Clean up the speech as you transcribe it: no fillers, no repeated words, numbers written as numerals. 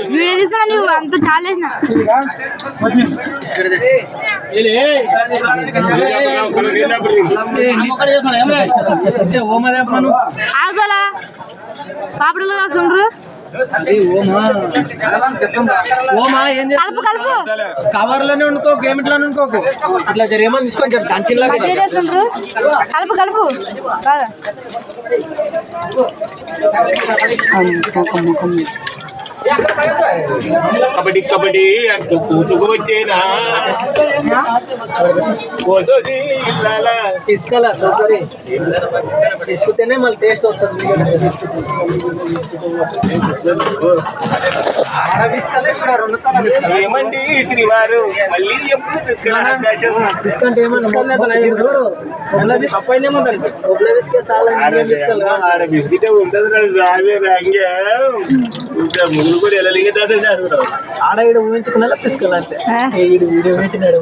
Video తీసినా నువ్వు అంత చాలేసిన ఆగోలా పాపడలో కాల్చుండ్రు కవర్లోనే వండుకో గేమిట్లోనే వండుకోకు ఇట్లా ఏమని తీసుకొని దాని చిల్లా కలుపు కలుపు కబడ్డీ కబడ్డీ అంటూ కూతుకు వచ్చేనా తీసుకెళ్ళా సోకరి తీసుకుంటేనే మళ్ళీ టేస్ట్ వస్తుంది. ఏమండి శ్రీవారు మళ్ళీ ఎప్పుడు తీసుకుంటే బిస్కెట్ ఉంటుంది ముందు కూడా ఎలా ఆడ ఈడ ఊహించుకున్నా తీసుకెళ్ళంతే వీడియో పెట్టినాడు.